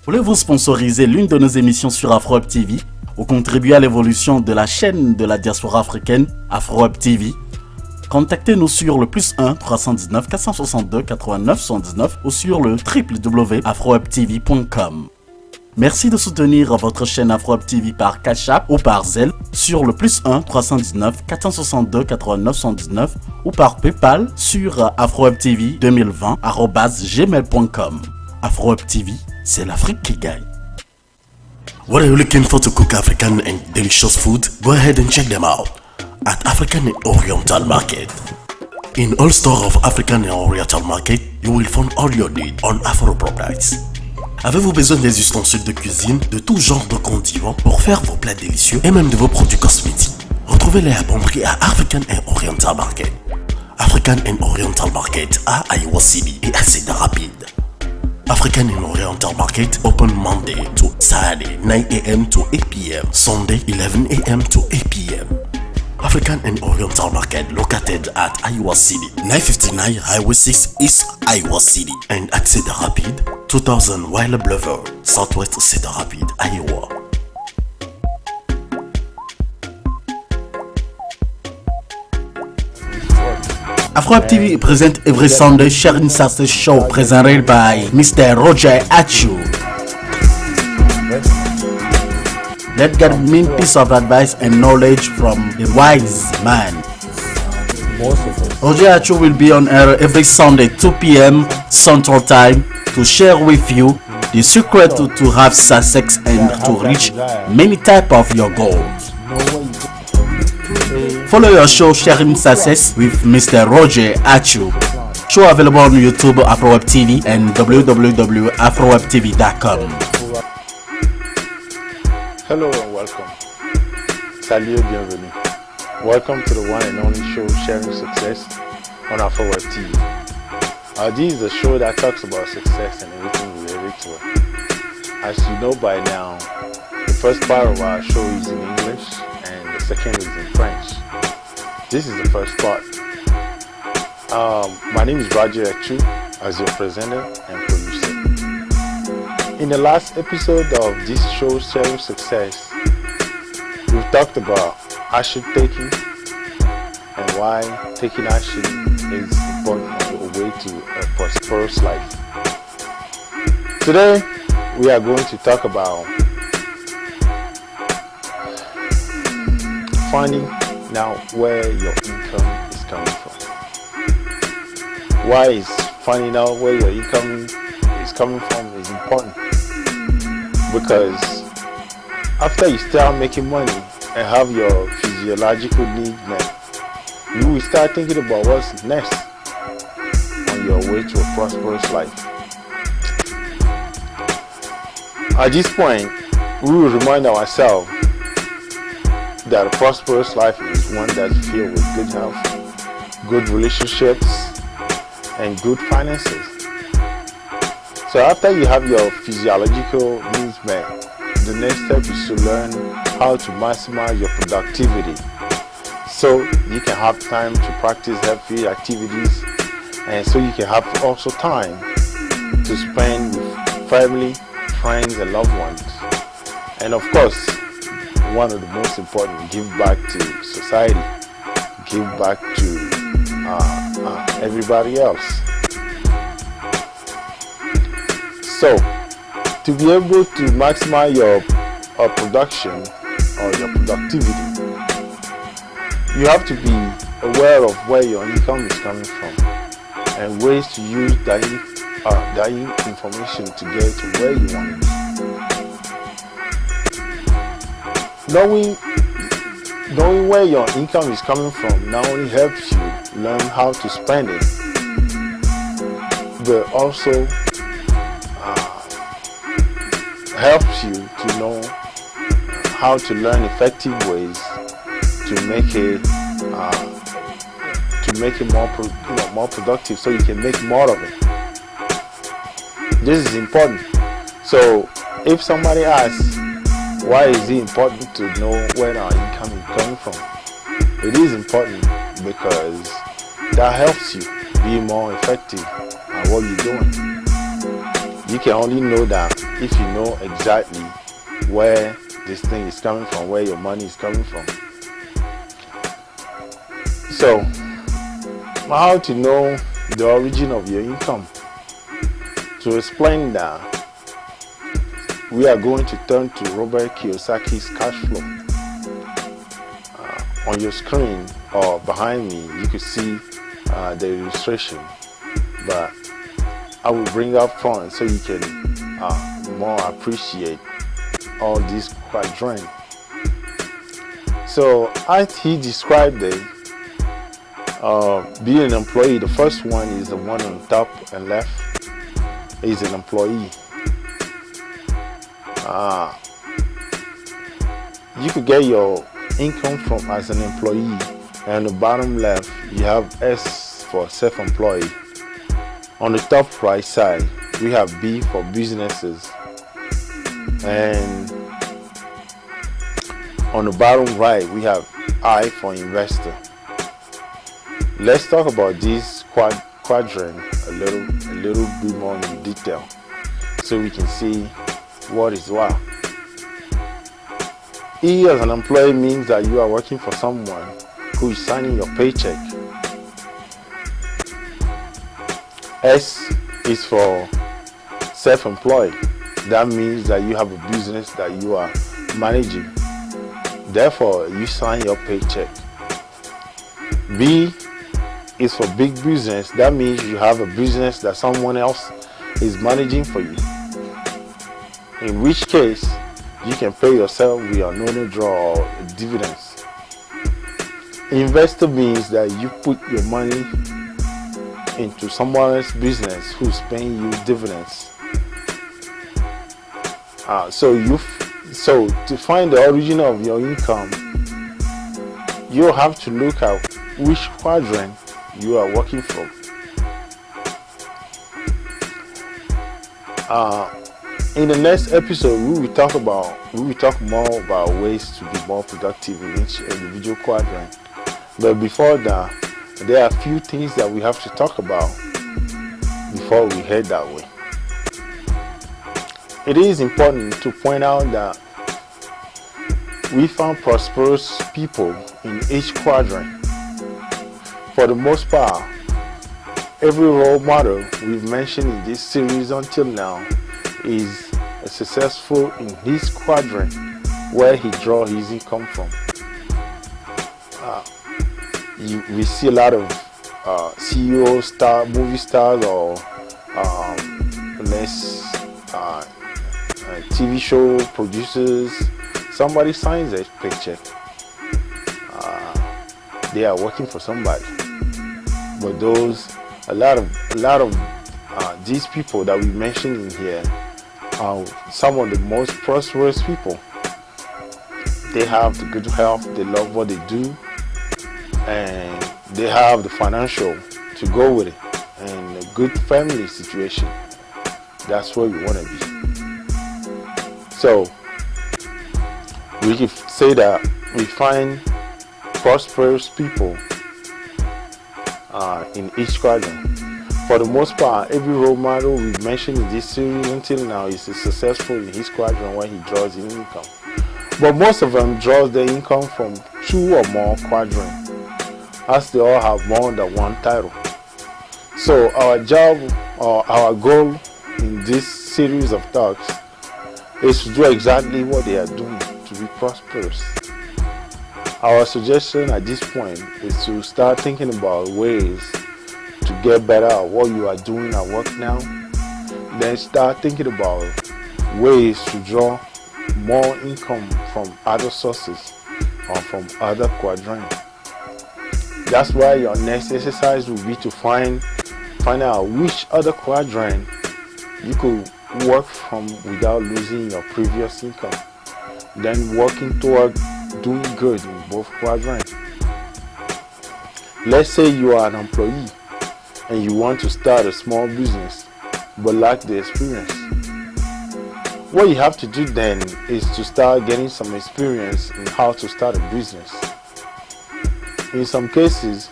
Voulez-vous sponsoriser l'une de nos émissions sur Afro-Web TV ou contribuer à l'évolution de la chaîne de la diaspora africaine Afro-Web TV? Contactez-nous sur le +1 319 462 89 79 ou sur le www.afrowebtv.com. Merci de soutenir votre chaîne Afro-Web TV par Cash App ou par Zelle sur le +1 319 462 89 79 ou par PayPal sur afrowebtv2020@gmail.com. Afro-Web TV, c'est l'Afrique qui gagne. What are you looking for to cook African and delicious food? Go ahead and check them out at African and Oriental Market. In all stores of African and Oriental Market, you will find all your needs on Afro products. Avez-vous besoin des ustensiles de cuisine, de tout genre de condiments pour faire vos plats délicieux et même de vos produits cosmétiques? Retrouvez-les à bon prix à African and Oriental Market. African and Oriental Market à Iowa City et à Cedar Rapids. African and Oriental Market open Monday to Saturday 9 a.m. to 8 p.m. Sunday 11 a.m. to 8 p.m. African and Oriental Market located at Iowa City, 959 Highway 6 East Iowa City, and at Cedar Rapids, 2000 Wilder Boulevard, Southwest Cedar Rapids, Iowa. Afro-Web TV present every Sunday sharing Succes show presented by Mr. Roger Atchou. Let's get mean piece of advice and knowledge from the wise man. Roger Atchou will be on air every Sunday 2 p.m. Central Time to share with you the secret to have success and to reach many types of your goals. Follow your show Sharing Succes with Mr. Roger Atchou. Show available on YouTube, Afro-Web TV and www.afrowebtv.com. Hello and welcome. Salut et bienvenue. Welcome to the one and only show Sharing Succes on Afro-Web TV. This is a show that talks about success and everything related to it. As you know by now, the first part of our show is in English and the second is in French. This is the first part. My name is Roger Atchou as your presenter and producer. In the last episode of this show, Sharing Succes, we've talked about action taking and why taking action is important on the way to a prosperous life. Today, we are going to talk about finding out where your income is coming from. Why is finding out where your income is coming from is important? Because after you start making money and have your physiological needs met, you will start thinking about what's next on your way to a prosperous life. At this point, we will remind ourselves that a prosperous life is one that's filled with good health, good relationships, and good finances. So after you have your physiological needs met, the next step is to learn how to maximize your productivity so you can have time to practice healthy activities, and so you can have also time to spend with family, friends, and loved ones. And of course, one of the most important, give back to society, give back to everybody else. So, to be able to maximize your production or your productivity, you have to be aware of where your income is coming from and ways to use that information to get to where you want to be. Knowing where your income is coming from not only helps you learn how to spend it, but also helps you to know how to learn effective ways to make it more productive, so you can make more of it. This is important. So if somebody asks, why is it important to know where our income is coming from? It is important because that helps you be more effective at what you're doing. You can only know that if you know exactly where this thing is coming from, where your money is coming from. So, how to know the origin of your income? To explain that, we are going to turn to Robert Kiyosaki's cash flow. On your screen or behind me, you could see the illustration, but I will bring up front so you can more appreciate all these quadrants. So as he described it, being an employee, the first one is the one on top and left is an employee. You could get your income from as an employee, and on the bottom left you have S for self-employed. On the top right side we have B for businesses, and on the bottom right we have I for investor. Let's talk about this quadrant a little bit more in detail so we can see what is what. E as an employee means that you are working for someone who is signing your paycheck. S is for self-employed. That means that you have a business that you are managing. Therefore, you sign your paycheck. B is for big business. That means you have a business that someone else is managing for you. In which case, you can pay yourself with your notre, droit, or dividends. Investor means that you put your money into someone else's business who's paying you dividends. So to find the origin of your income, you have to look at which quadrant you are working from. In the next episode, we will talk more about ways to be more productive in each individual quadrant. But before that, there are a few things that we have to talk about before we head that way. It is important to point out that we found prosperous people in each quadrant. For the most part, every role model we've mentioned in this series until now is successful in his quadrant where he draws his income from. We see a lot of CEOs, movie stars, or TV show producers. Somebody signs a paycheck. They are working for somebody. But a lot of these people that we mentioned in here are some of the most prosperous people. They have the good health, they love what they do, and they have the financial to go with it, and a good family situation. That's where we want to be. So we can say that we find prosperous people in each quadrant. For the most part, every role model we've mentioned in this series until now is successful in his quadrant where he draws his income. But most of them draws their income from 2 or more quadrants, as they all have more than one title. So our job or our goal in this series of talks is to do exactly what they are doing to be prosperous. Our suggestion at this point is to start thinking about ways to get better at what you are doing at work now. Then start thinking about ways to draw more income from other sources or from other quadrants. That's why your next exercise will be to find out which other quadrant you could work from without losing your previous income. Then working toward doing good in both quadrants. Let's say you are an employee and you want to start a small business but lack the experience. What you have to do then is to start getting some experience in how to start a business. In some cases,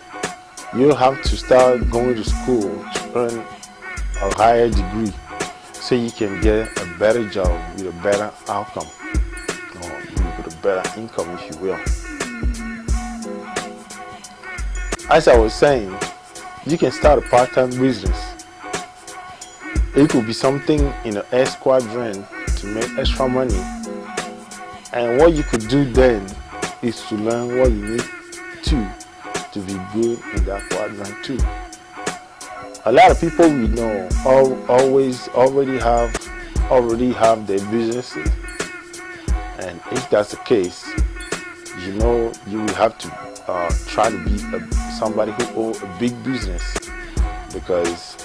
you'll have to start going to school to earn a higher degree so you can get a better job with a better outcome, or with a better income, if you will. As I was saying, you can start a part-time business. It could be something in the S quadrant to make extra money. And what you could do then is to learn what you need to be good in that quadrant too. A lot of people we know already have their businesses, and if that's the case, you know you will have to try to be somebody who owns a big business, because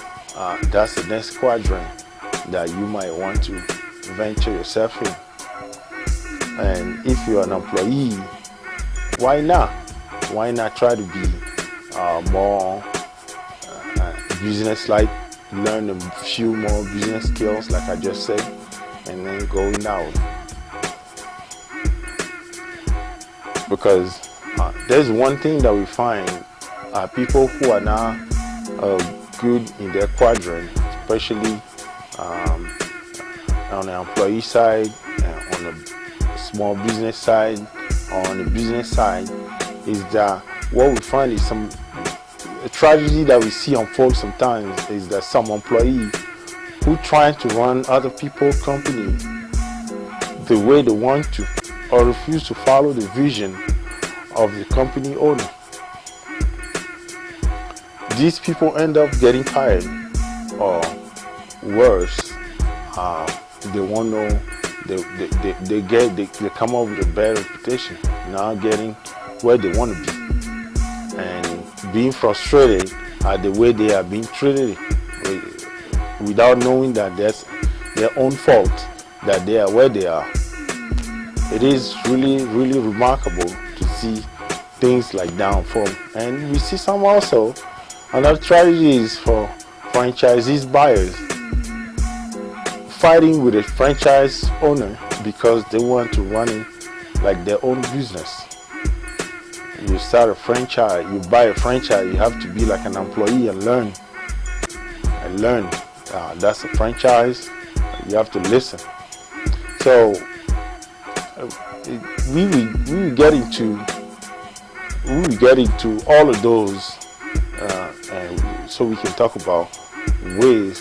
that's the next quadrant that you might want to venture yourself in. And if you're an employee, why not? Why not try to be more business-like, learn a few more business skills, like I just said, and then going out. Because there's one thing that we find, people who are now good in their quadrant, especially on the employee side, on the small business side, or on the business side, is that what we find is a tragedy that we see unfold sometimes is that some employee who trying to run other people's company the way they want to, or refuse to follow the vision of the company owner. These people end up getting fired, or worse, they won't know. They come up with a bad reputation, now getting where they want to be, and being frustrated at the way they are being treated, without knowing that that's their own fault that they are where they are. It is really, really remarkable to see things like that unfold. And we see some also, another tragedy is for franchisees buyers fighting with a franchise owner because they want to run it like their own business. You start a franchise, you buy a franchise, you have to be like an employee and learn. That's a franchise, you have to listen. So we will get into all of those, and so we can talk about ways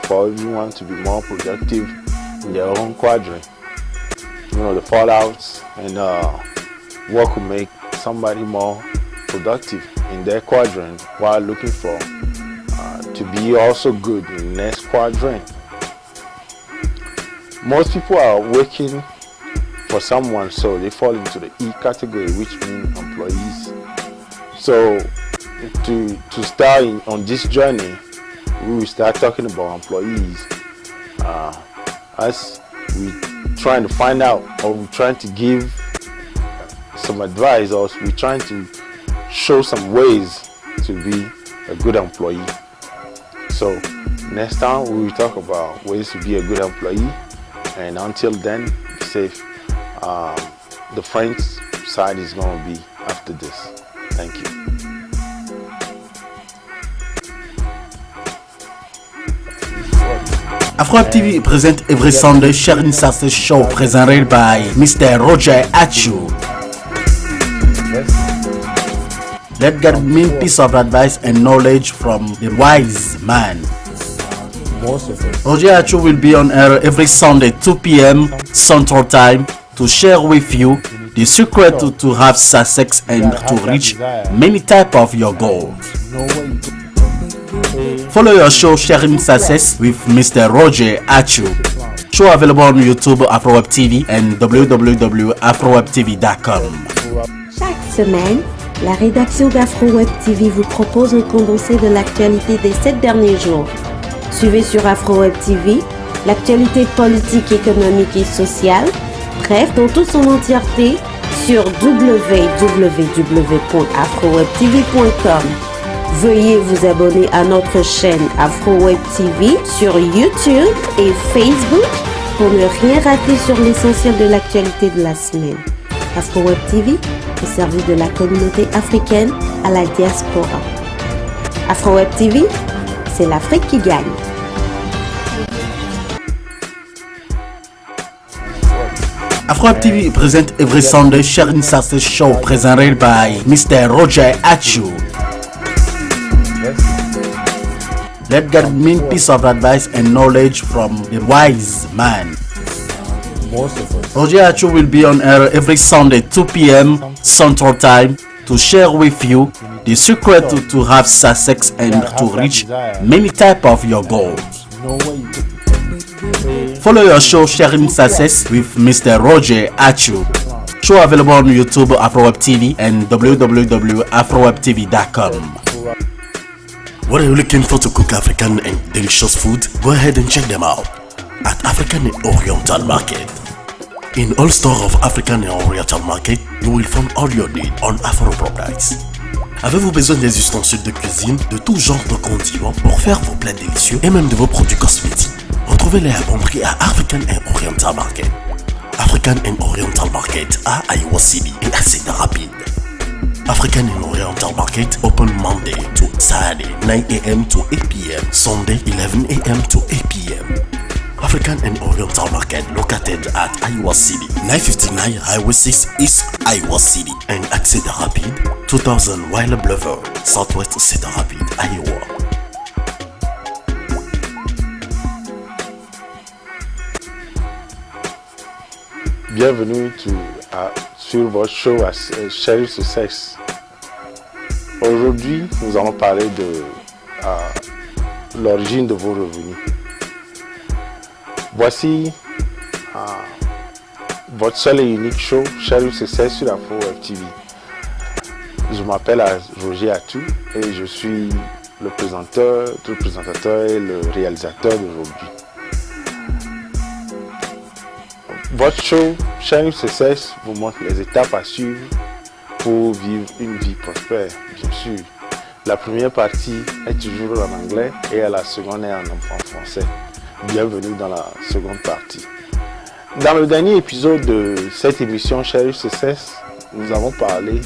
for everyone to be more productive in their own quadrant. You know, the fallouts, and what could make somebody more productive in their quadrant while looking for to be also good in the next quadrant. Most people are working for someone, so they fall into the E category, which means employees. So to start on this journey, we will start talking about employees as we trying to find out, or we're trying to give some advice, or we're trying to show some ways to be a good employee. So next time we will talk about ways to be a good employee, and until then, be safe. The French side is going to be after this. Thank you. Afro TV present every Sunday sharing Succes show presented by Mr. Roger Atchou. Let get me piece of advice and knowledge from the wise man. Roger Atchou will be on air every Sunday 2 p.m. Central Time to share with you the secret to have success and to reach many types of your goals. Follow your show Sharing Succes with Mr. Roger Atchou. Show available on YouTube, AfroWeb TV and www.afrowebtv.com. Chaque semaine, la rédaction d'AfroWeb TV vous propose un condensé de l'actualité des 7 derniers jours. Suivez sur AfroWeb TV l'actualité politique, économique et sociale, bref, dans toute son entièreté sur www.afrowebtv.com. Veuillez vous abonner à notre chaîne AfroWeb TV sur YouTube et Facebook pour ne rien rater sur l'essentiel de l'actualité de la semaine. AfroWeb TV au service de la communauté africaine à la diaspora. AfroWeb TV, c'est l'Afrique qui gagne. Afro TV present every Sunday sharing Succes show presented by Mr. Roger Atchou. Let get mean piece of advice and knowledge from the wise man. Roger Atchou will be on air every Sunday 2 p.m. Central Time to share with you the secret to have success and to reach many types of your goals. Follow your show Sharing Succes with Mr. Roger Atchou. Show available on YouTube, AfroWeb TV and www.afrowebtv.com. What are you looking for to cook African and delicious food? Go ahead and check them out at African and Oriental Market. In all stores of African and Oriental Market, you will find all your needs on Afro products. Avez-vous besoin des ustensiles de cuisine, de tout genre de condiments pour faire vos plats délicieux et même de vos produits cosmétiques? Retrouvez-les à bon prix à African and Oriental Market. African and Oriental Market à Iowa City et à Cedar Rapids. African and Oriental Market open Monday to Saturday 9 a.m. to 8 p.m. Sunday 11 a.m. to 8 p.m. African and Oriental Market located at Iowa City, 959 Highway 6 East Iowa City, and at Cedar Rapids, 2000 Wilder Boulevard, Southwest Cedar Rapids, Iowa. Bienvenue sur votre show Sharing Succes. Aujourd'hui, nous allons parler de l'origine de vos revenus. Voici votre seul et unique show Sharing Succes sur AfroWeb TV. Je m'appelle Roger Atchou et je suis le présentateur et le réalisateur d'aujourd'hui. Votre show Sharing Succes vous montre les étapes à suivre pour vivre une vie prospère, bien sûr. La première partie est toujours en anglais et la seconde est en français. Bienvenue dans la seconde partie. Dans le dernier épisode de cette émission Sharing Succes, nous avons parlé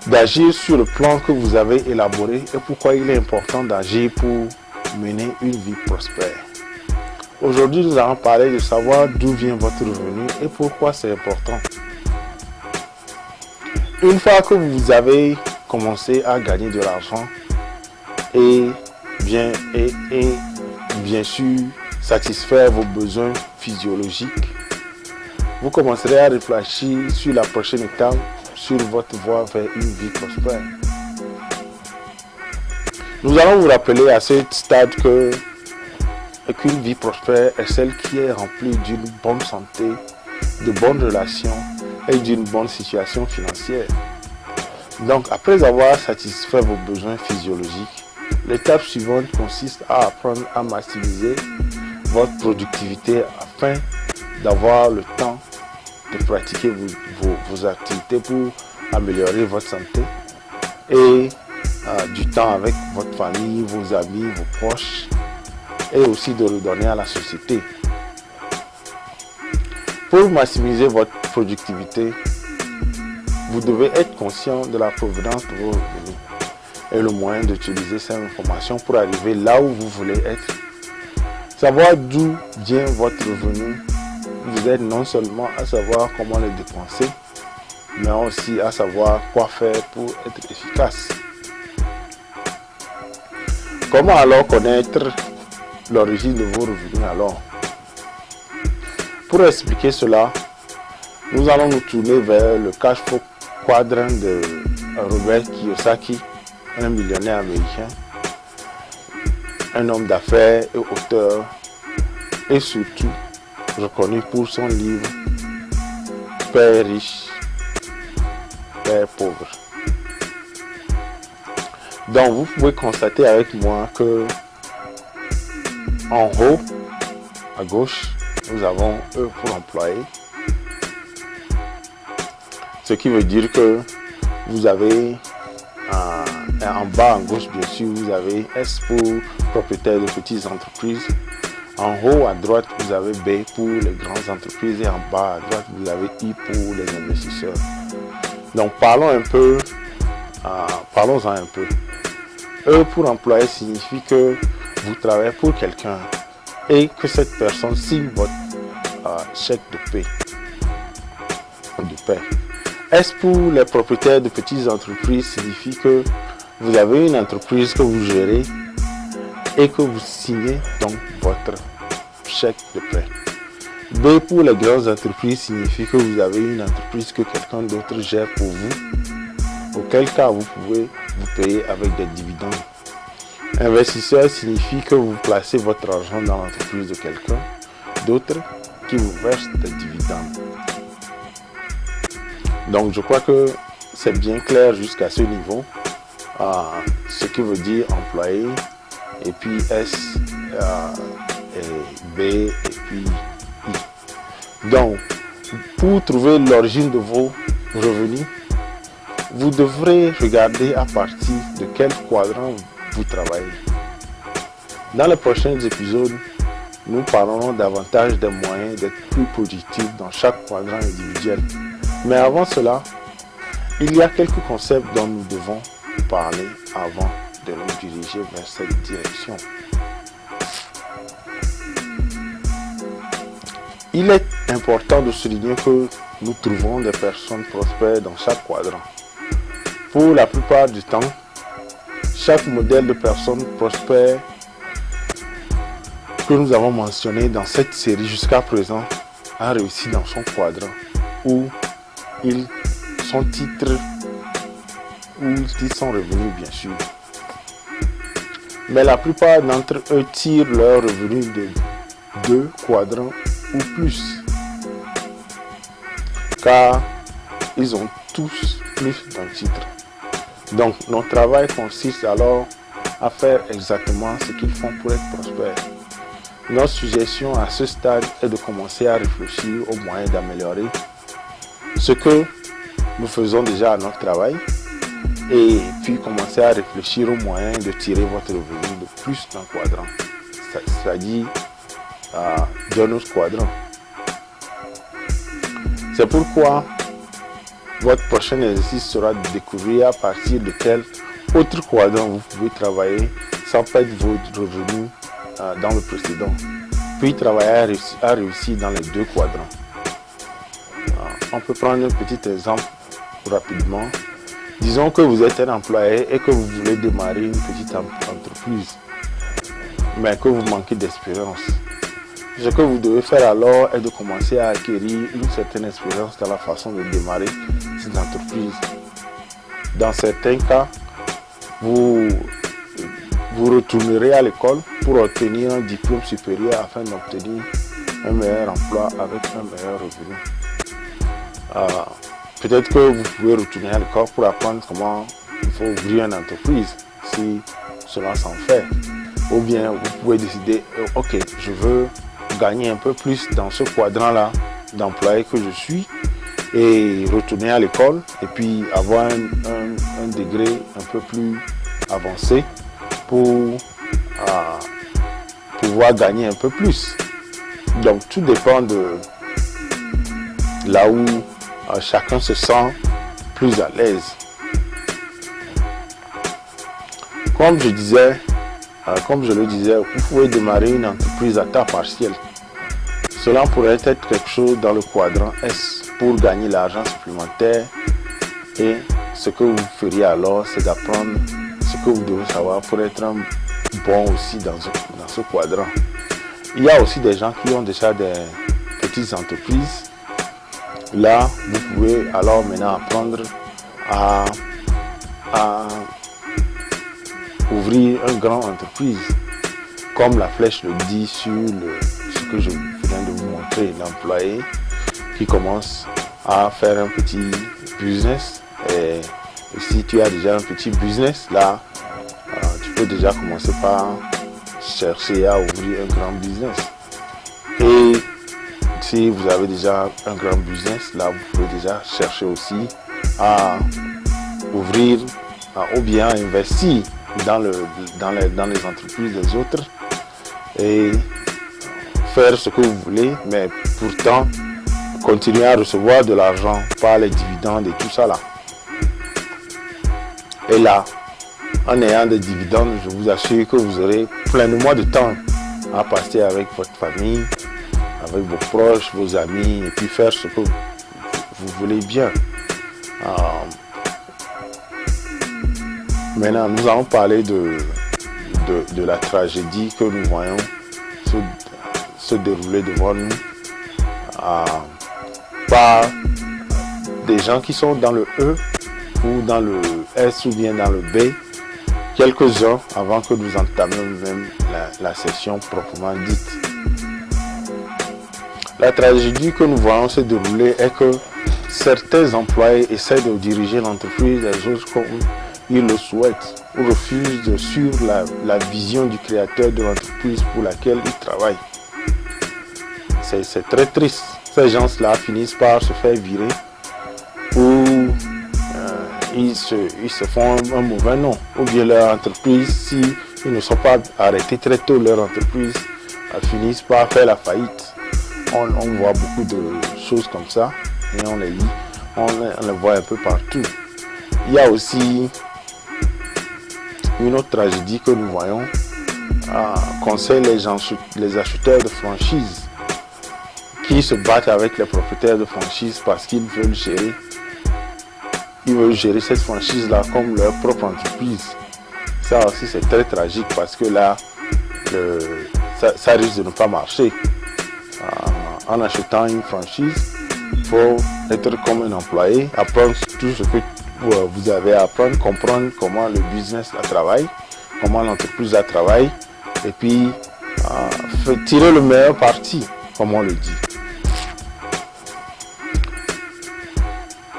d'agir sur le plan que vous avez élaboré et pourquoi il est important d'agir pour mener une vie prospère. Aujourd'hui, nous allons parler de savoir d'où vient votre revenu et pourquoi c'est important. Une fois que vous avez commencé à gagner de l'argent et bien sûr satisfaire vos besoins physiologiques, vous commencerez à réfléchir sur la prochaine étape sur votre voie vers une vie prospère. Nous allons vous rappeler à ce stade qu'une vie prospère est celle qui est remplie d'une bonne santé, de bonnes relations et d'une bonne situation financière. Donc, après avoir satisfait vos besoins physiologiques, l'étape suivante consiste à apprendre à maximiser votre productivité afin d'avoir le temps de pratiquer vos activités pour améliorer votre santé et du temps avec votre famille, vos amis, vos proches et aussi de redonner à la société. Pour maximiser votre productivité, vous devez être conscient de la provenance de vos revenus et le moyen d'utiliser ces informations pour arriver là où vous voulez être. Savoir d'où vient votre revenu vous aide non seulement à savoir comment le dépenser, mais aussi à savoir quoi faire pour être efficace. Comment alors connaître l'origine de vos revenus alors? Pour expliquer cela, nous allons nous tourner vers le cash flow quadrant de Robert Kiyosaki, un millionnaire américain, un homme d'affaires et auteur, et surtout reconnu pour son livre Père riche, Père pauvre. Donc vous pouvez constater avec moi que en haut, à gauche, nous avons E pour employé. Ce qui veut dire que vous avez en bas à gauche, bien sûr, vous avez S pour propriétaires de petites entreprises. En haut à droite, vous avez B pour les grandes entreprises et en bas à droite, vous avez I pour les investisseurs. Donc parlons-en un peu. E pour employé signifie que vous travaillez pour quelqu'un et que cette personne signe votre chèque de paie. paie. Est-ce pour les propriétaires de petites entreprises signifie que vous avez une entreprise que vous gérez et que vous signez donc votre chèque de prêt. B, pour les grandes entreprises signifie que vous avez une entreprise que quelqu'un d'autre gère pour vous, auquel cas vous pouvez vous payer avec des dividendes. Investisseur signifie que vous placez votre argent dans l'entreprise de quelqu'un d'autre qui vous verse des dividendes. Donc je crois que c'est bien clair jusqu'à ce niveau, ce qui veut dire employé, et puis S, et B, et puis I. Donc, pour trouver l'origine de vos revenus, vous devrez regarder à partir de quel quadrant vous travaillez. Dans les prochains épisodes, nous parlerons davantage des moyens d'être plus productifs dans chaque quadrant individuel. Mais avant cela, il y a quelques concepts dont nous devons parler avant de nous diriger vers cette direction. Il est important de souligner que nous trouvons des personnes prospères dans chaque quadrant. Pour la plupart du temps, chaque modèle de personne prospère que nous avons mentionné dans cette série jusqu'à présent a réussi dans son quadrant où son titre où ils sont revenus bien sûr. Mais la plupart d'entre eux tirent leurs revenus de 2 quadrants ou plus. Car ils ont tous plus d'un titre. Donc notre travail consiste alors à faire exactement ce qu'ils font pour être prospères. Notre suggestion à ce stade est de commencer à réfléchir aux moyens d'améliorer ce que nous faisons déjà à notre travail et puis commencer à réfléchir aux moyens de tirer votre revenu de plus d'un quadrant, c'est-à-dire d'un autre quadrant. C'est pourquoi votre prochain exercice sera de découvrir à partir de quel autre quadrant vous pouvez travailler sans perdre vos revenus dans le précédent, puis travailler à réussir dans les 2 quadrants. On peut prendre un petit exemple rapidement. Disons que vous êtes un employé et que vous voulez démarrer une petite entreprise, mais que vous manquez d'expérience. Ce que vous devez faire alors est de commencer à acquérir une certaine expérience dans la façon de démarrer cette entreprise. Dans certains cas, vous retournerez à l'école pour obtenir un diplôme supérieur afin d'obtenir un meilleur emploi avec un meilleur revenu. Peut-être que vous pouvez retourner à l'école pour apprendre comment il faut ouvrir une entreprise, si cela s'en fait. Ou bien vous pouvez décider, ok, je veux gagner un peu plus dans ce quadrant-là d'employé que je suis et retourner à l'école et puis avoir un degré un peu plus avancé pour pouvoir gagner un peu plus. Donc tout dépend de là où chacun se sent plus à l'aise. Comme je le disais, vous pouvez démarrer une entreprise à temps partiel. Cela pourrait être quelque chose dans le quadrant S pour gagner l'argent supplémentaire. Et ce que vous feriez alors, c'est d'apprendre ce que vous devez savoir pour être un bon aussi dans ce quadrant. Il y a aussi des gens qui ont déjà des petites entreprises. Là, vous pouvez alors maintenant apprendre à ouvrir une grande entreprise, comme la flèche le dit sur ce que je viens de vous montrer, l'employé qui commence à faire un petit business. Et si tu as déjà un petit business, là, tu peux déjà commencer par chercher à ouvrir un grand business. Et si vous avez déjà un grand business, là, vous pouvez déjà chercher aussi à ouvrir ou bien à investir dans les entreprises des autres et faire ce que vous voulez, mais pourtant continuer à recevoir de l'argent par les dividendes et tout ça là. Et là, en ayant des dividendes, je vous assure que vous aurez pleinement de temps à passer avec votre famille, avec vos proches, vos amis, et puis faire ce que vous voulez bien. Maintenant, nous allons parler de la tragédie que nous voyons se dérouler devant nous par des gens qui sont dans le E ou dans le S ou bien dans le B, quelques heures avant que nous entamions même la session proprement dite. La tragédie que nous voyons se dérouler est que certains employés essaient de diriger l'entreprise des autres comme ils le souhaitent ou refusent de suivre la vision du créateur de l'entreprise pour laquelle ils travaillent. C'est très triste. Ces gens-là finissent par se faire virer ou ils se font un mauvais nom. Ou bien leur entreprise, si ils ne sont pas arrêtés très tôt, leur entreprise finissent par faire la faillite. On voit beaucoup de choses comme ça et on les lit, on les voit un peu partout. Il y a aussi une autre tragédie que nous voyons concerne les acheteurs de franchises qui se battent avec les propriétaires de franchises parce qu'ils veulent gérer cette franchise-là comme leur propre entreprise. Ça aussi c'est très tragique parce que là, ça risque de ne pas marcher. En achetant une franchise, il faut être comme un employé, apprendre tout ce que vous avez à apprendre, comprendre comment le business travaille, comment l'entreprise travaille, et puis tirer le meilleur parti, comme on le dit.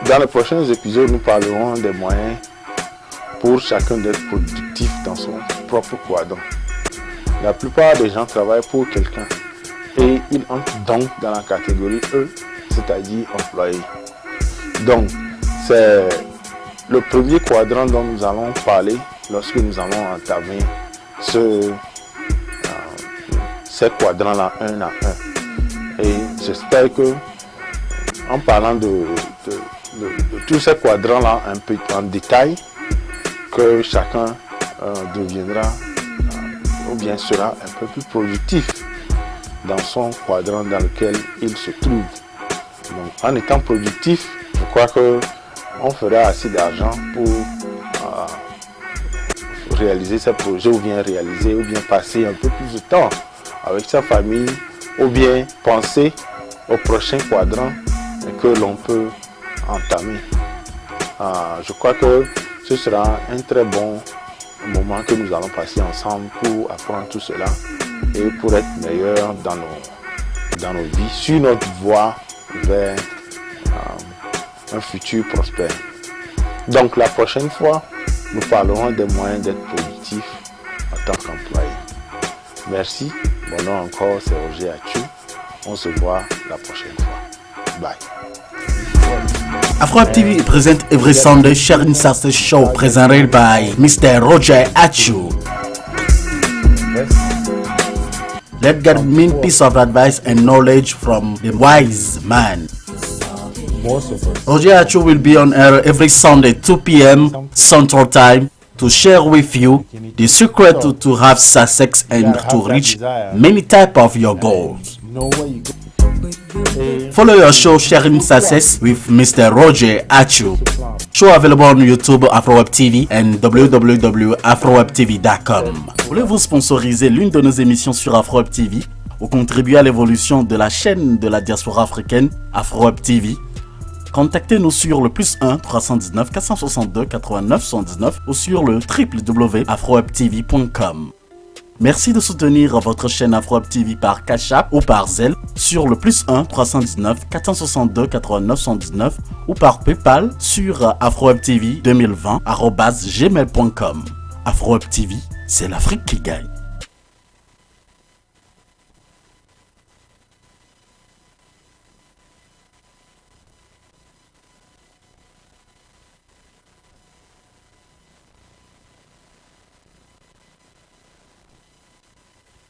Dans les prochains épisodes, nous parlerons des moyens pour chacun d'être productif dans son propre quadrant. La plupart des gens travaillent pour quelqu'un et ils entrent donc dans la catégorie E, c'est-à-dire employés. Donc, c'est le premier quadrant dont nous allons parler lorsque nous allons entamer ces quadrants-là un à un. Et j'espère que, en parlant de tous ces quadrants-là un peu en détail, que chacun deviendra ou bien sera un peu plus productif dans son quadrant dans lequel il se trouve. Donc, en étant productif, je crois que on fera assez d'argent pour réaliser ses projets ou bien passer un peu plus de temps avec sa famille ou bien penser au prochain quadrant que l'on peut entamer. Je crois que ce sera un très bon moment que nous allons passer ensemble pour apprendre tout cela et pour être meilleurs dans nos vies, sur notre voie vers un futur prospère. Donc la prochaine fois, nous parlerons des moyens d'être productif en tant qu'employé. Merci, mon nom encore c'est Roger Atchou. On se voit la prochaine fois. Bye. Afro TV present every Sunday sharing Succes show presented by Mr. Roger Atchou. Let God mean piece of advice and knowledge from the wise man. Roger Atchou will be on air every Sunday 2 p.m. Central Time to share with you the secret to have success and to reach many types of your goals. Follow your show Sharing Succes with Mr. Roger Atchou. Show available on YouTube, AfroWeb TV and www.afrowebtv.com. Voulez-vous sponsoriser l'une de nos émissions sur AfroWeb TV ou contribuer à l'évolution de la chaîne de la diaspora africaine AfroWeb TV? Contactez-nous sur le +1 319 462 89 119 ou sur le www.afrowebtv.com. Merci de soutenir votre chaîne AfroWeb TV par Cash App ou par Zelle sur le +1 319 462 89 119 ou par PayPal sur afrowebtv2020@gmail.com. AfroWeb TV, c'est l'Afrique qui gagne.